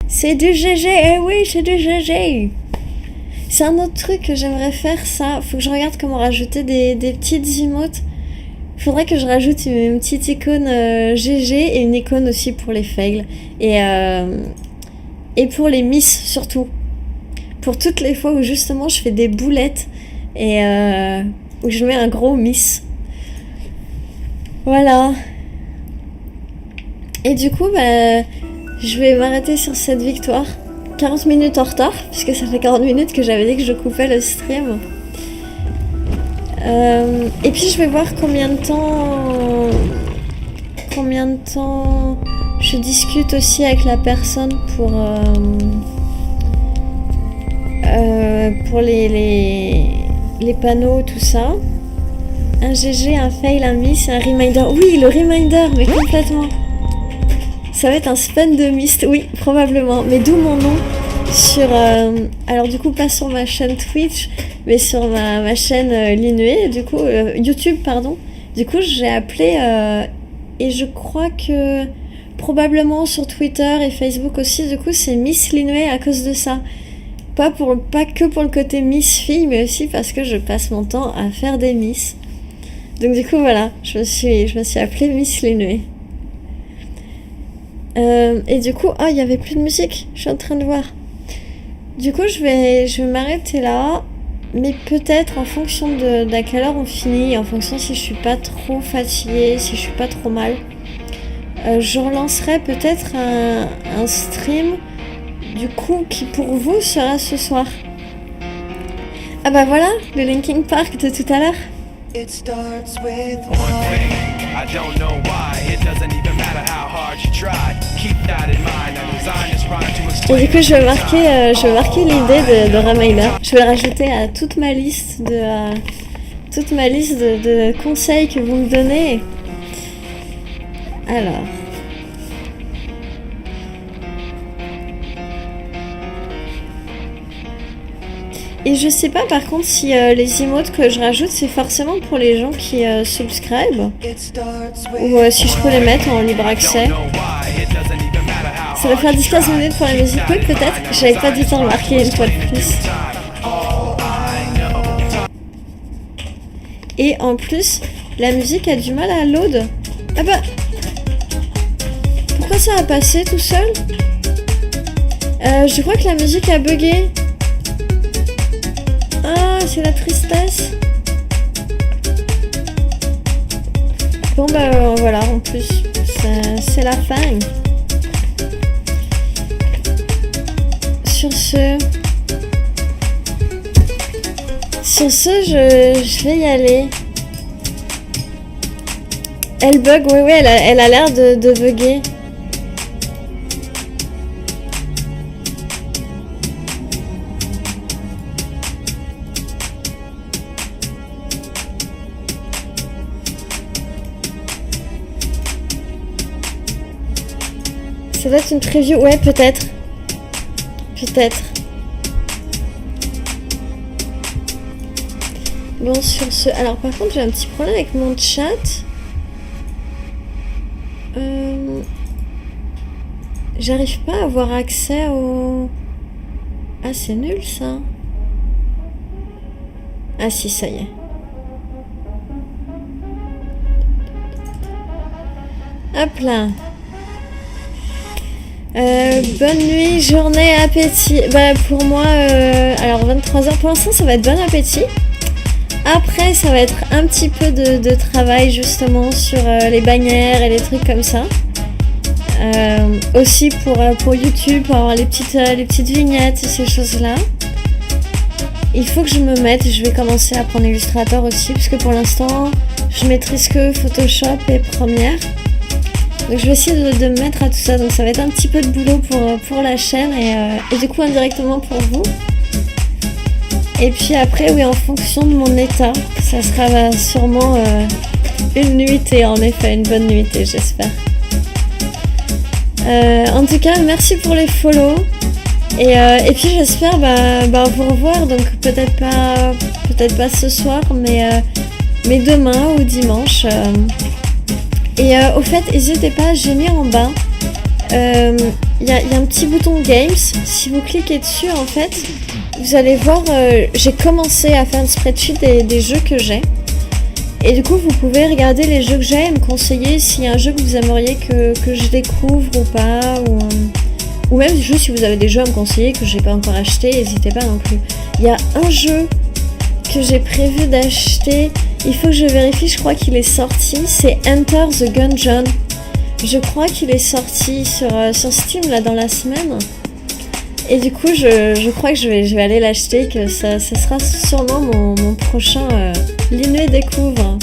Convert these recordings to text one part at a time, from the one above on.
C'est du GG, eh oui, c'est du GG. C'est un autre truc que j'aimerais faire, ça. Faut que je regarde comment rajouter des petites emotes. Faudrait que je rajoute une petite icône GG et une icône aussi pour les fails. Et pour les miss surtout. Pour toutes les fois où justement je fais des boulettes et où je mets un gros miss. Voilà. Et du coup, je vais m'arrêter sur cette victoire. 40 minutes en retard, puisque ça fait 40 minutes que j'avais dit que je coupais le stream. Et puis je vais voir combien de temps je discute aussi avec la personne pour les panneaux, tout ça. Un GG, un fail, un miss, un reminder. Oui, le reminder, mais complètement. Ça va être un spam de mist, oui, probablement. Mais d'où mon nom sur... alors du coup, pas sur ma chaîne Twitch, mais sur ma chaîne Linue, du coup, YouTube, pardon. Du coup, j'ai appelé... et je crois que... probablement sur Twitter et Facebook aussi, du coup, c'est Miss Linue à cause de ça. Pas que pour le côté Miss fille, mais aussi parce que je passe mon temps à faire des Miss. Donc du coup, voilà, je me suis appelée Miss Linue. Et du coup, il y avait plus de musique, je suis en train de voir. Du coup, je vais m'arrêter là, mais peut-être en fonction d'à quelle heure on finit, en fonction si je suis pas trop fatiguée, si je suis pas trop mal, je relancerai peut-être un stream, du coup, qui pour vous sera ce soir. Ah bah voilà, le Linkin Park de tout à l'heure. It starts with I don't know why. It doesn't even matter how hard you try. Keep that in mind. I designed this rhyme to explain. Et du coup, je vais marquer l'idée de Reminder. Je vais le rajouter à toute ma liste de conseils que vous me donnez. Alors. Et je sais pas par contre si les emotes que je rajoute c'est forcément pour les gens qui subscribent ou si je peux les mettre en libre accès. Ça va faire 10-15 minutes pour la musique, oui peut-être. J'avais pas du temps de marquer une fois de plus. Et en plus, la musique a du mal à load. Ah bah... Pourquoi ça a passé tout seul ? Je crois que la musique a bugué. Ah, c'est la tristesse. Bon voilà, en plus, c'est la fin. Sur ce, je vais y aller. Elle bug, oui, elle a l'air de bugger. Ça doit être une preview, ouais, peut-être. Bon, sur ce... Alors, par contre, j'ai un petit problème avec mon chat. J'arrive pas à avoir accès au... Ah, c'est nul, ça. Ah, si, ça y est. Hop là. Bonne nuit, journée, appétit. Bah pour moi, alors 23h pour l'instant ça va être bon appétit. Après ça va être un petit peu de travail justement sur les bannières et les trucs comme ça. Aussi pour YouTube, pour avoir les petites vignettes et ces choses là. Il faut que je me mette, je vais commencer à apprendre Illustrator aussi parce que pour l'instant je maîtrise que Photoshop et Premiere. Donc je vais essayer de me mettre à tout ça, donc ça va être un petit peu de boulot pour la chaîne et du coup indirectement pour vous. Et puis après, oui, en fonction de mon état, ça sera sûrement une nuitée, en effet, une bonne nuitée, j'espère. En tout cas, merci pour les follow. Et puis j'espère vous revoir, donc peut-être pas ce soir, mais demain ou dimanche. Et au fait, n'hésitez pas, j'ai mis en bas, il y a un petit bouton Games. Si vous cliquez dessus, en fait, vous allez voir, j'ai commencé à faire une spreadsheet des jeux que j'ai. Et du coup, vous pouvez regarder les jeux que j'ai et me conseiller s'il y a un jeu que vous aimeriez que je découvre ou pas. Ou même juste si vous avez des jeux à me conseiller que j'ai pas encore acheté, n'hésitez pas non plus. Il y a un jeu que j'ai prévu d'acheter. Il faut que je vérifie, je crois qu'il est sorti. C'est Enter the Gungeon. Je crois qu'il est sorti sur Steam là dans la semaine. Et du coup, je crois que je vais aller l'acheter, que ça sera sûrement mon prochain Linné découvre.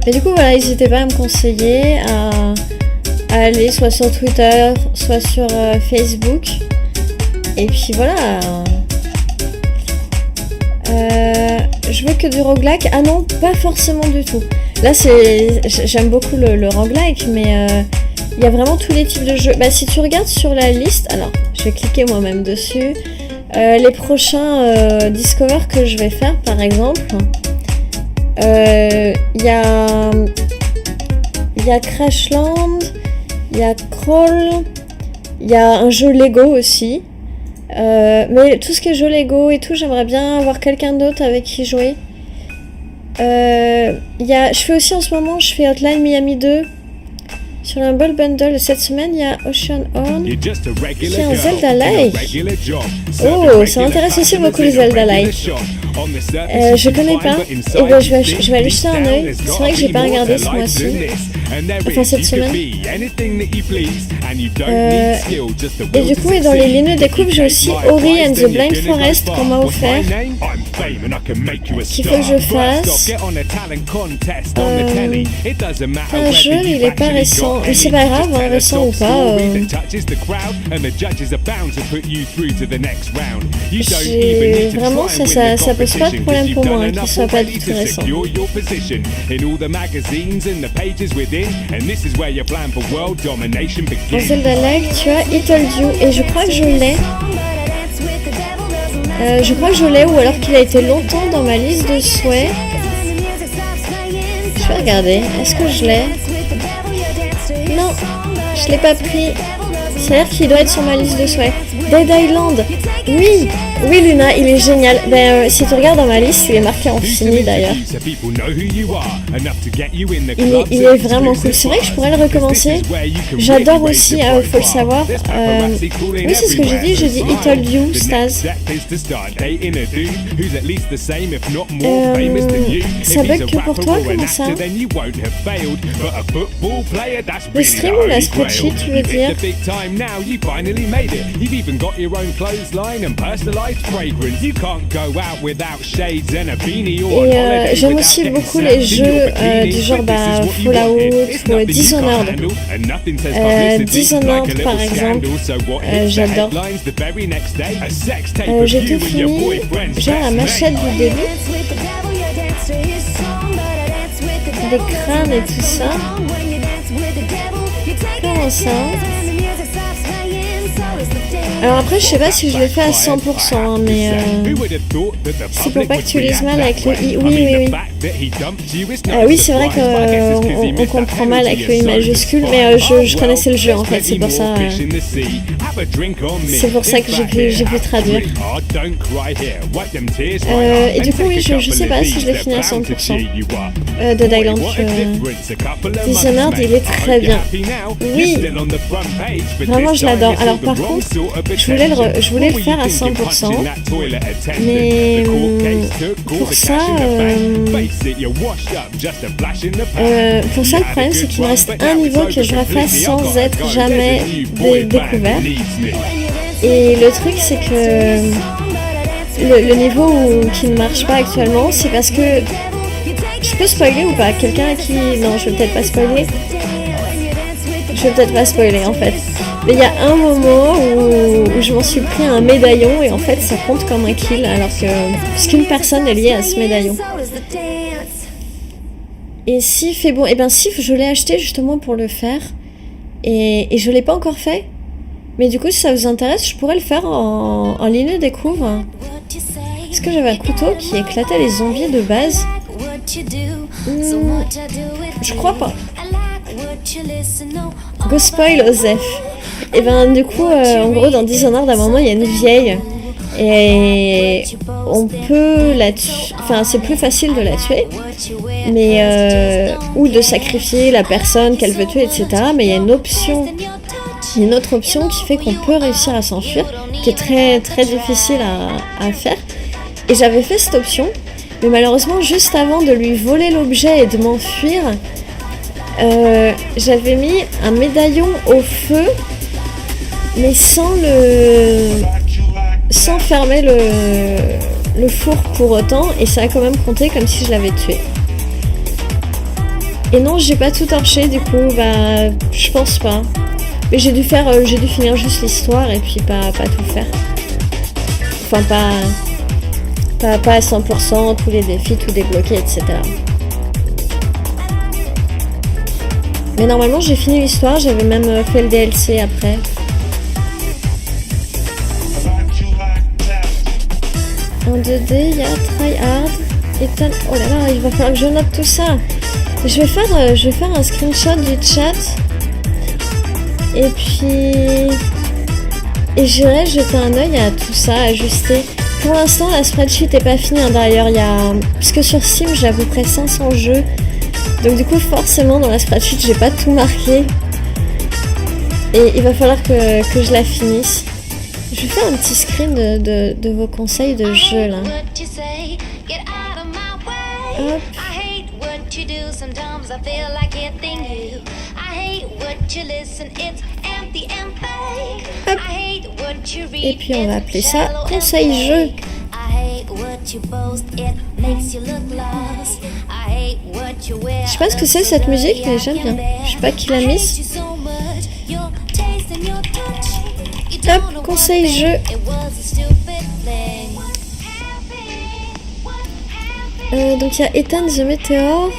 Et du coup, voilà, n'hésitez pas à me conseiller, à aller soit sur Twitter, soit sur Facebook. Et puis voilà. Je veux que du roguelike. Ah non, pas forcément du tout. Là, j'aime beaucoup le roguelike, mais il y a vraiment tous les types de jeux. Bah, si tu regardes sur la liste, alors, je vais cliquer moi-même dessus. Les prochains Discover que je vais faire, par exemple, il y a Crashland, il y a Crawl, il y a un jeu Lego aussi. Mais tout ce qui est jeu Lego et tout, j'aimerais bien avoir quelqu'un d'autre avec qui jouer. Je fais aussi en ce moment, je fais Hotline Miami 2. Sur l'Humble Bundle cette semaine, il y a Ocean Horn qui est un Zelda-like. Oh, ça m'intéresse aussi beaucoup les Zelda-like. Je connais pas. Et ben je vais aller jeter un œil. C'est vrai que j'ai pas regardé ce mois-ci. Enfin cette semaine. Et du coup, et dans les Linné découvre, j'ai aussi Ori and the Blind Forest qu'on m'a offert. Qu'il faut que je fasse. Un jeu, il est pas récent. Mais c'est pas grave, hein, récent ou pas. Vraiment, ça pose pas de problème pour moi qu'il soit pas du tout récent. Dans Zelda-like, tu as It Told You et je crois que je l'ai. Ou alors qu'il a été longtemps dans ma liste de souhaits. Je vais regarder. Est-ce que je l'ai? Non, je l'ai pas pris. Ça a l'air qu'il doit être sur ma liste de souhaits. Dead Island. Oui Luna, il est génial. Si tu regardes dans ma liste, il est marqué en fini d'ailleurs. Il est vraiment cool. C'est vrai que je pourrais le recommencer. J'adore aussi, faut le savoir. Oui, c'est ce que j'ai dit. J'ai dit It Told You, Staz. Ça bug que pour toi, comment ça? Le stream ou la spreadsheet, tu veux dire? Et j'aime aussi beaucoup les jeux du genre Fallout ou Dishonored. Dishonored par exemple, j'adore. J'ai tout fini, genre la machette du début. Des crânes et tout ça. Comment ça? Alors après, je sais pas si je l'ai fait à 100%, hein, mais c'est pour pas que tu lises mal avec le i. Oui. Oui, c'est vrai qu'on comprend mal avec le i majuscule, mais je connaissais le jeu en fait, c'est pour ça. C'est pour ça que j'ai pu traduire. Et du coup, oui, je sais pas si je l'ai fini à 100%. Dead Island. Dishonored, il est très bien. Oui, vraiment, je l'adore. Alors par contre, je voulais le faire à 100%, mais pour ça, le problème, c'est qu'il me reste un niveau que je refais sans être jamais découvert. Et le truc, c'est que le niveau qui ne marche pas actuellement, c'est parce que je peux spoiler ou pas? Quelqu'un à qui... Non, je vais peut-être pas spoiler. Je vais peut-être pas spoiler en fait. Mais il y a un moment où je m'en suis pris un médaillon et en fait ça compte comme un kill alors que... puisqu'une personne est liée à ce médaillon. Et Sif est bon. Et ben Sif, je l'ai acheté justement pour le faire. Et je l'ai pas encore fait. Mais du coup, si ça vous intéresse, je pourrais le faire en Linné découvre. Est-ce que j'avais un couteau qui éclatait les zombies de base? Je crois pas. Go spoil Osef. Et ben du coup, en gros, dans Dishonored, à un moment, il y a une vieille. Et on peut la tuer. Enfin, c'est plus facile de la tuer. Mais ou de sacrifier la personne qu'elle veut tuer, etc. Mais il y a une option. Une autre option qui fait qu'on peut réussir à s'enfuir, qui est très très difficile à faire. Et j'avais fait cette option, mais malheureusement, juste avant de lui voler l'objet et de m'enfuir, j'avais mis un médaillon au feu, mais sans fermer le four pour autant, et ça a quand même compté comme si je l'avais tué. Et non, j'ai pas tout torché, du coup, bah, je pense pas. Mais j'ai dû finir juste l'histoire et puis pas tout faire. Enfin, pas à 100%, tous les défis, tout débloquer, etc. Mais normalement, j'ai fini l'histoire, j'avais même fait le DLC après. En 2D, il y a Try Hard, Ethan... Oh là là, il va falloir que je note tout ça. Je vais faire un screenshot du chat. Et puis... Et j'irai jeter un œil à tout ça, ajuster. Pour l'instant, la spreadsheet n'est pas finie. Hein. D'ailleurs, il y a... Puisque sur Steam, j'ai à peu près 500 jeux. Donc du coup, forcément, dans la spreadsheet, j'ai pas tout marqué. Et il va falloir que je la finisse. Je vais faire un petit screen de vos conseils de jeu, là. Hop. Hop. Et puis on va appeler ça conseil jeu. Je sais pas ce que c'est cette musique, mais j'aime bien. Je sais pas qui l'a mise. Hop, conseil jeu. Donc il y a Ethan the Meteor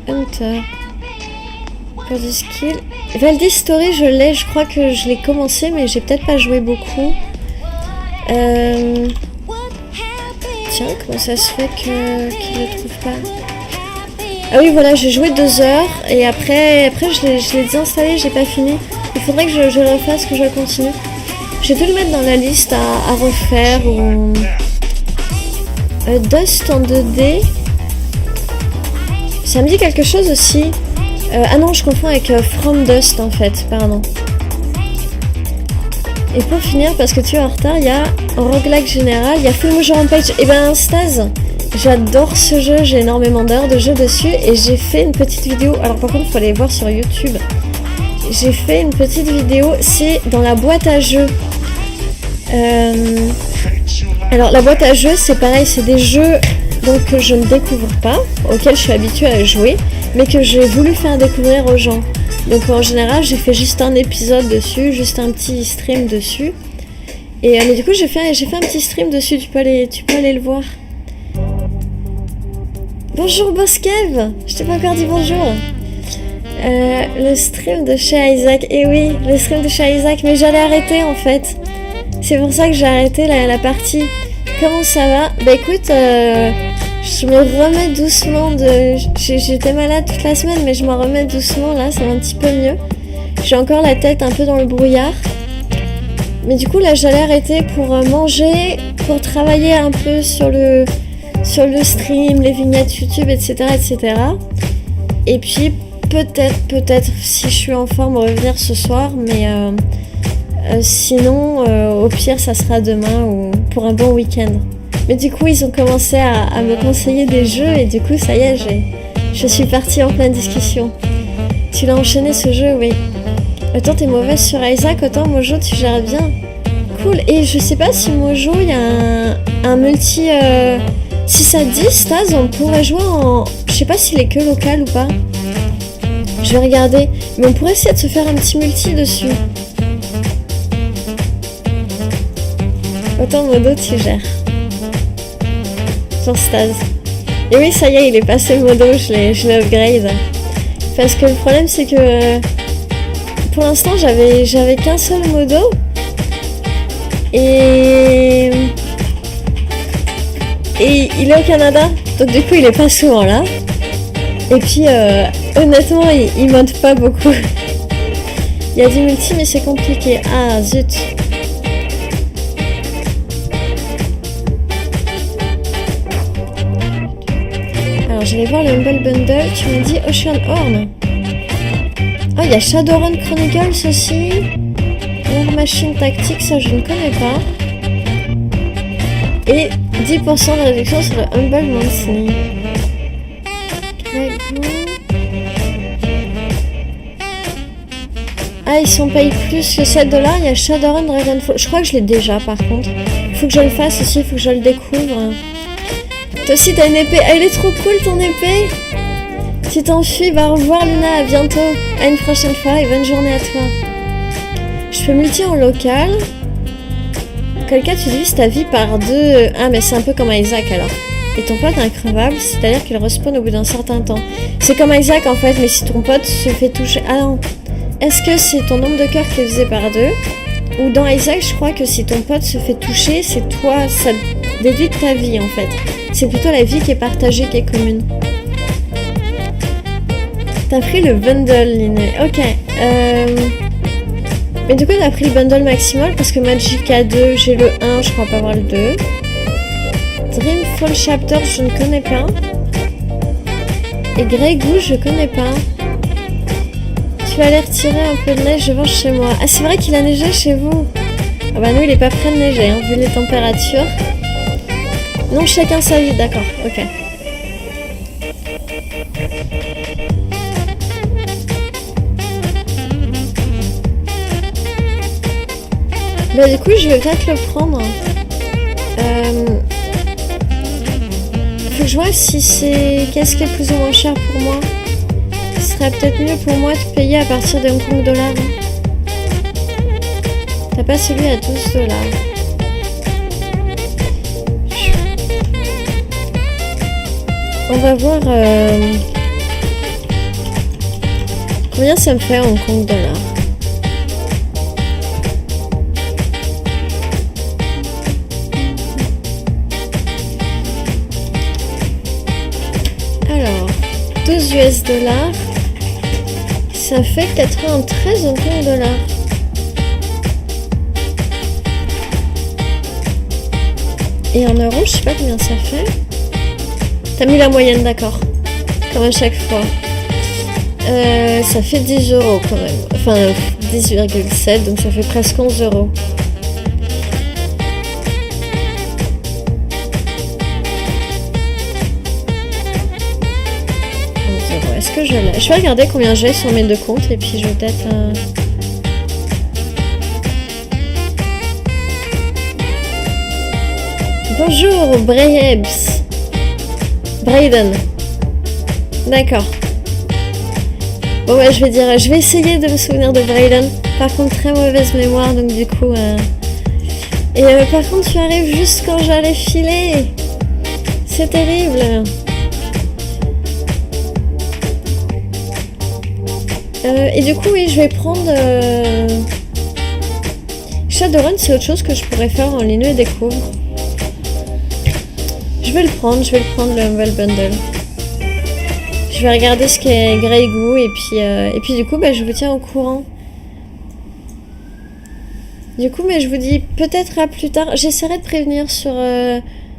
Hunter. Pour du skill. Valdis Story, je l'ai, je crois que je l'ai commencé, mais j'ai peut-être pas joué beaucoup. Tiens, comment ça se fait qu'il ne trouve pas? Ah oui, voilà, j'ai joué 2 heures et après je l'ai désinstallé, j'ai pas fini. Il faudrait que je le refasse, que je le continue. J'ai dû le mettre dans la liste à refaire ou... Dust en 2D. Ça me dit quelque chose aussi. Ah non, je confonds avec From Dust en fait, pardon. Et pour finir, parce que tu es en retard, il y a Roguelike Général, il y a Full Motion Rampage. Et ben Stase, j'adore ce jeu, j'ai énormément d'heures de jeu dessus et j'ai fait une petite vidéo. Alors par contre, il faut aller voir sur YouTube. J'ai fait une petite vidéo, c'est dans la boîte à jeux. Alors la boîte à jeux, c'est pareil, c'est des jeux donc, que je ne découvre pas, auxquels je suis habituée à jouer, mais que j'ai voulu faire découvrir aux gens. Donc en général, j'ai fait juste un épisode dessus, juste un petit stream dessus. Et mais du coup, j'ai fait un petit stream dessus, tu peux aller le voir. Bonjour Boskev, je t'ai pas encore dit bonjour. Le stream de chez Isaac, et oui, le stream de chez Isaac, mais j'allais arrêter en fait. C'est pour ça que j'ai arrêté la partie. Comment ça va? Bah écoute, je me remets doucement de... J'étais malade toute la semaine, mais je m'en remets doucement, là, ça va un petit peu mieux. J'ai encore la tête un peu dans le brouillard. Mais du coup, là, j'allais arrêter pour manger, pour travailler un peu sur le stream, les vignettes YouTube, etc., etc. Et puis, peut-être, si je suis en forme, revenir ce soir, mais... sinon, au pire, ça sera demain ou pour un bon week-end. Mais du coup, ils ont commencé à me conseiller des jeux et du coup, ça y est, je suis partie en pleine discussion. Tu l'as enchaîné ce jeu, oui. Autant t'es mauvaise sur Isaac, autant Mojo, tu gères bien. Cool. Et je sais pas si Mojo, il y a un multi... si ça dit, Staz, on pourrait jouer en... Je sais pas s'il est que local ou pas. Je vais regarder. Mais on pourrait essayer de se faire un petit multi dessus. Autant Modo, tu gères. Sur Staz. Et oui, ça y est, il est passé Modo, je l'ai upgrade. Parce que le problème, c'est que... pour l'instant, j'avais qu'un seul Modo. Et il est au Canada. Donc du coup, il est pas souvent là. Et puis, Honnêtement, il mode pas beaucoup. Il y a du multi, mais c'est compliqué. Ah, zut. Alors, j'allais voir le Humble Bundle. Tu m'as dit Ocean Horn. Oh, il y a Shadowrun Chronicles aussi. War Machine Tactique, ça je ne connais pas. Et 10% de réduction sur le Humble Monthly. Ah, ils sont payés plus que 7$. Il y a Shadowrun Dragonfall. Je crois que je l'ai déjà par contre. Faut que je le fasse aussi, faut que je le découvre. Toi aussi t'as une épée. Ah, elle est trop cool ton épée. Si t'enfuis, va au revoir Luna, à bientôt. À une prochaine fois et bonne journée à toi. Je peux multi en local. Quel cas tu divises ta vie par 2. Ah mais c'est un peu comme Isaac alors. Et ton pote est increvable, c'est-à-dire qu'il respawn au bout d'un certain temps. C'est comme Isaac en fait, mais si ton pote se fait toucher... Ah non. Est-ce que c'est ton nombre de cœurs qui est divisé par 2? Ou dans Isaac, je crois que si ton pote se fait toucher, c'est toi, ça déduit de ta vie en fait. C'est plutôt la vie qui est partagée qui est commune. T'as pris le bundle, Liné. Ok. Mais du coup, t'as pris le bundle maximal parce que Magicka 2, j'ai le 1, je crois pas avoir le 2. Dreamfall Chapter, je ne connais pas. Et Grey Goose, je connais pas. Tu vas aller retirer un peu de neige devant chez moi. Ah, c'est vrai qu'il a neigé chez vous. Ah bah nous, il est pas prêt de neiger, hein, vu les températures. Non, chacun sa vie, d'accord, ok. Bah du coup, je vais peut-être le prendre. Faut que je vois si c'est... Qu'est-ce qui est plus ou moins cher pour moi. Ce serait peut-être mieux pour moi de payer à partir des Hong Kong dollars. T'as pas celui à 12$. On va voir combien ça me fait en Hong Kong dollars. Alors, 12 US dollars, ça fait 93 Hong Kong dollars. Et en euros, je sais pas combien ça fait. T'as mis la moyenne, d'accord. Comme à chaque fois. Ça fait 10€ quand même. Enfin, 10,7, donc ça fait presque 11€. Est-ce que je l'ai? Je vais regarder combien j'ai sur mes deux comptes et puis je vais peut-être... Bonjour, Brayebs. Brayden. D'accord. Bon ouais, je vais essayer de me souvenir de Brayden. Par contre, très mauvaise mémoire, donc du coup... Et par contre, tu arrives juste quand j'allais filer. C'est terrible. Et du coup, oui, je vais prendre... Shadowrun, c'est autre chose que je pourrais faire en ligne et découvre. Je vais le prendre, le Humble Bundle. Je vais regarder ce qu'est Grey Goo et puis du coup, bah, je vous tiens au courant. Du coup, mais je vous dis peut-être à plus tard. J'essaierai de prévenir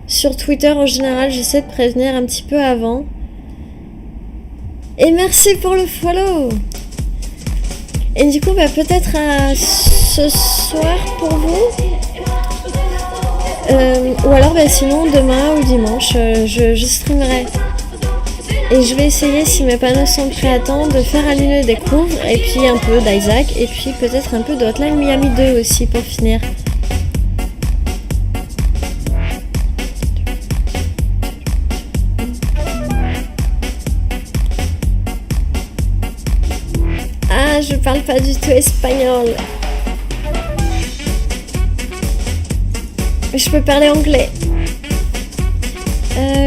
sur Twitter en général. J'essaie de prévenir un petit peu avant. Et merci pour le follow. Et du coup, bah, peut-être à ce soir pour vous. Ou alors, bah, sinon, demain ou dimanche, je streamerai. Et je vais essayer, si mes panneaux sont prêts à temps, de faire Aline découvre, et puis un peu d'Isaac, et puis peut-être un peu de Hotline Miami 2 aussi pour finir. Ah, je parle pas du tout espagnol. Je peux parler anglais.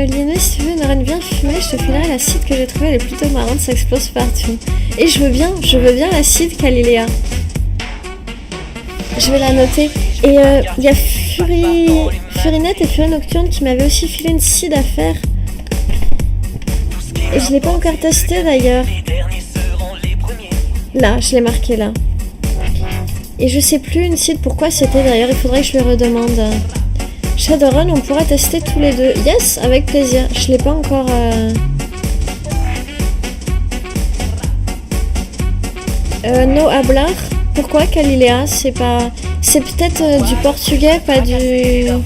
Lionel, si tu veux une reine bien fumée, je te filerai l'acide que j'ai trouvé, elle est plutôt marrante, ça explose partout. Et je veux bien l'acide Caliléa. Je vais la noter. Et il y a Furinette et Furie Nocturne qui m'avaient aussi filé une seed à faire. Je l'ai pas encore testé d'ailleurs. Là, je l'ai marqué là. Et je sais plus une site pourquoi c'était d'ailleurs, il faudrait que je lui redemande. Shadowrun, on pourra tester tous les deux. Yes, avec plaisir. Je l'ai pas encore... No hablar. Pourquoi Galilea? C'est pas... C'est peut-être du portugais, pas de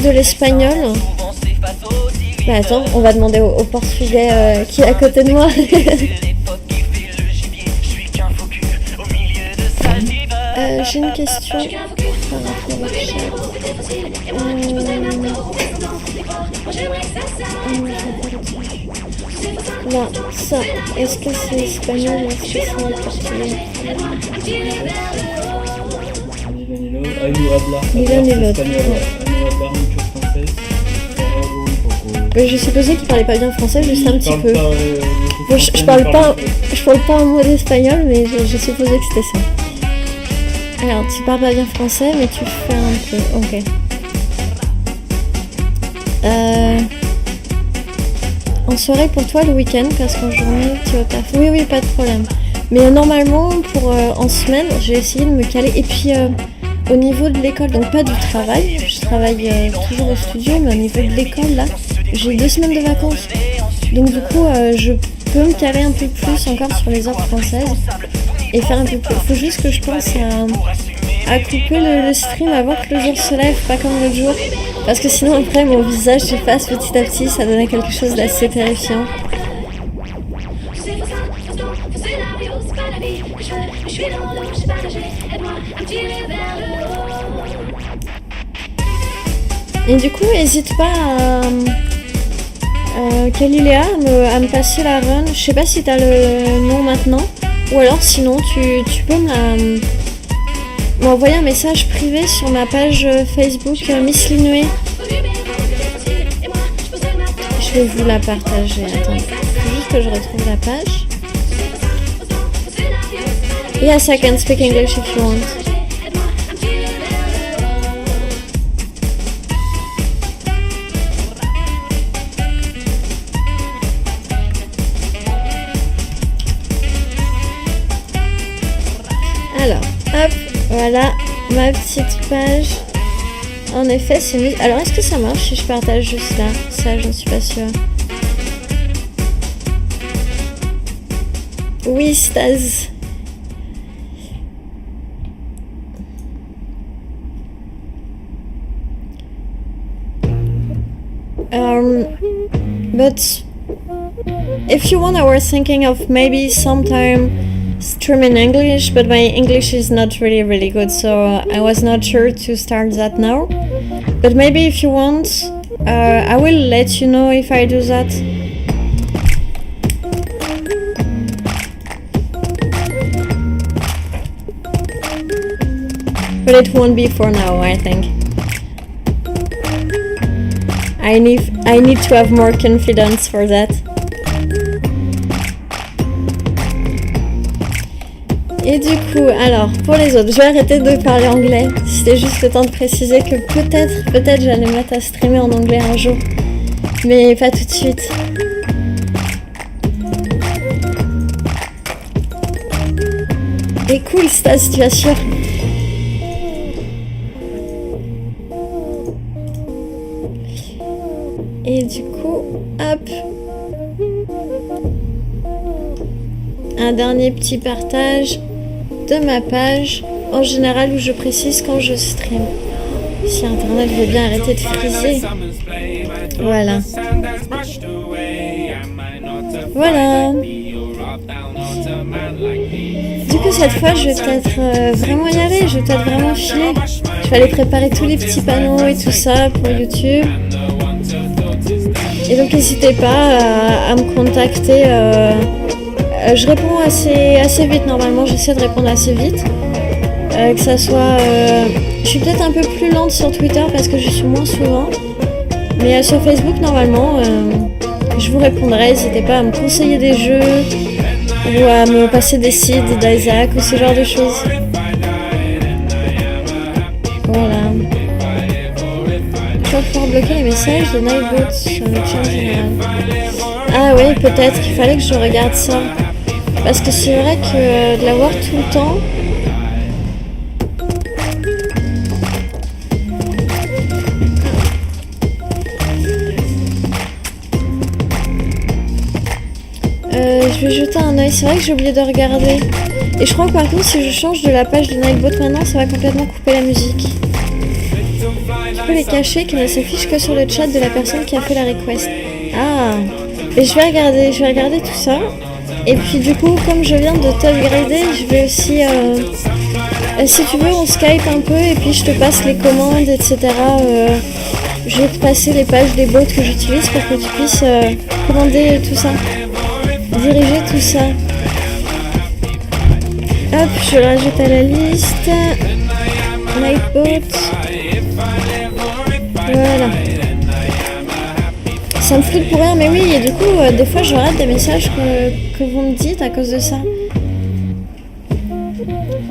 l'espagnol. Bah attends, on va demander au portugais qui est à côté de moi. J'ai une question par rapport au chat. Là, ça, est-ce que c'est espagnol ou est-ce que c'est portugais? Ni l'un ni l'autre. Je supposais qu'il parlait pas bien français, juste un petit peu. Bon, je parle pas un mot d'espagnol, mais je supposais que c'était ça. Alors, tu parles pas bien français, mais tu fais un peu. Ok. En soirée pour toi le week-end, parce qu'en journée tu es au taf. Oui, pas de problème. Mais normalement, en semaine, j'ai essayé de me caler. Et puis, au niveau de l'école, donc pas du travail, je travaille toujours au studio, mais au niveau de l'école, là, j'ai 2 semaines de vacances. Donc du coup, je peux me caler un peu plus encore sur les heures françaises et faire un peu plus. Faut juste que je pense à couper le stream avant que le jour se lève, pas comme l'autre jour. Parce que sinon après mon visage s'efface petit à petit, ça donnait quelque chose d'assez terrifiant. Et du coup, n'hésite pas Galilea à me passer la run. Je sais pas si t'as le nom maintenant. Ou alors sinon tu peux m'envoyer un message privé sur ma page Facebook Miss Linue. Je vais vous la partager. Attendez, faut juste que je retrouve la page. Yes, I can speak English if you want. Alors, hop, voilà ma petite page. En effet, c'est mieux. Alors, est-ce que ça marche si je partage juste là? Ça, je ne suis pas sûre. Oui, Staz. But if you want, I was thinking of maybe sometime stream in English, but my English is not really good, so I was not sure to start that now. But maybe if you want, I will let you know if I do that. But it won't be for now, I think. I need to have more confidence for that. Et du coup, alors, pour les autres, je vais arrêter de parler anglais. C'était juste le temps de préciser que peut-être j'allais me mettre à streamer en anglais un jour. Mais pas tout de suite. Et cool, Stas, tu assures. Et du coup, hop. Un dernier petit partage de ma page, en général où je précise quand je stream. Si internet veut bien arrêter de friser. Voilà. Voilà. Du coup, cette fois, je vais peut-être vraiment y aller. Je vais peut-être vraiment filer. Je vais aller préparer tous les petits panneaux et tout ça pour YouTube. Et donc, n'hésitez pas à me contacter. Je réponds assez vite normalement, j'essaie de répondre assez vite. Que ça soit... je suis peut-être un peu plus lente sur Twitter parce que je suis moins souvent. Mais sur Facebook normalement, je vous répondrai. N'hésitez pas à me conseiller des jeux ou à me passer des sites d'Isaac ou ce genre de choses. Voilà. Je vais pouvoir bloquer les messages de Nightbot sur le chat général. Ah oui, peut-être qu'il fallait que je regarde ça. Parce que c'est vrai que de l'avoir tout le temps... je vais jeter un oeil. C'est vrai que j'ai oublié de regarder. Et je crois que par contre, si je change de la page de Nightbot maintenant, ça va complètement couper la musique. Je peux les cacher qu'elle ne s'affiche que sur le chat de la personne qui a fait la request. Ah. Et je vais regarder tout ça. Et puis du coup, comme je viens de t'upgrader, je vais aussi... si tu veux, on Skype un peu et puis je te passe les commandes, etc. Je vais te passer les pages des bots que j'utilise pour que tu puisses commander tout ça. Diriger tout ça. Hop, je le rajoute à la liste. Nightbot. Voilà. Ça me floute pour rien, mais oui, et du coup, des fois je rate des messages que vous me dites à cause de ça.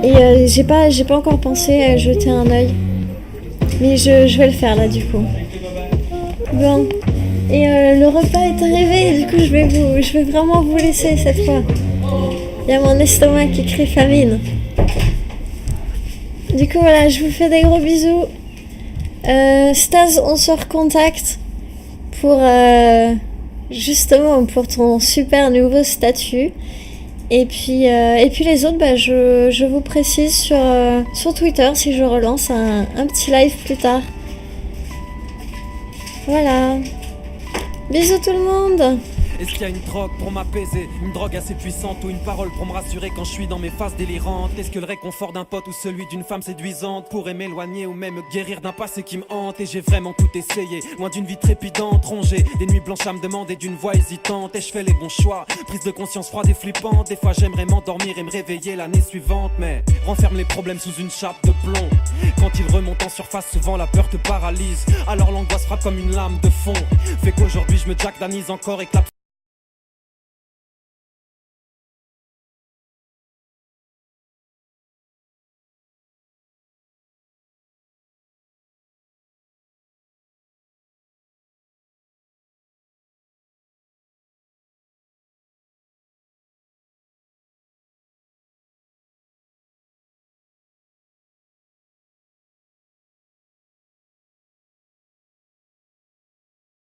Et j'ai pas encore pensé à jeter un œil. Mais je vais le faire là, du coup. Bon. Et le repas est arrivé, et du coup, je vais vraiment vous laisser cette fois. Il y a mon estomac qui crie famine. Du coup, voilà, je vous fais des gros bisous. Staz, on se recontacte pour justement pour ton super nouveau statut. Et puis les autres, bah, je vous précise sur Twitter si je relance un petit live plus tard. Voilà. Bisous tout le monde. Est-ce qu'il y a une drogue pour m'apaiser, une drogue assez puissante ou une parole pour me rassurer quand je suis dans mes phases délirantes? Est-ce que le réconfort d'un pote ou celui d'une femme séduisante pourrait m'éloigner ou même me guérir d'un passé qui me hante? Et j'ai vraiment tout essayé, loin d'une vie trépidante, rongée, des nuits blanches à me demander d'une voix hésitante. Et je fais les bons choix, prise de conscience froide et flippante. Des fois j'aimerais m'endormir et me réveiller l'année suivante, mais renferme les problèmes sous une chape de plomb. Quand ils remontent en surface, souvent la peur te paralyse. Alors l'angoisse frappe comme une lame de fond, fait qu'aujourd'hui je me jack d'anise encore et clap.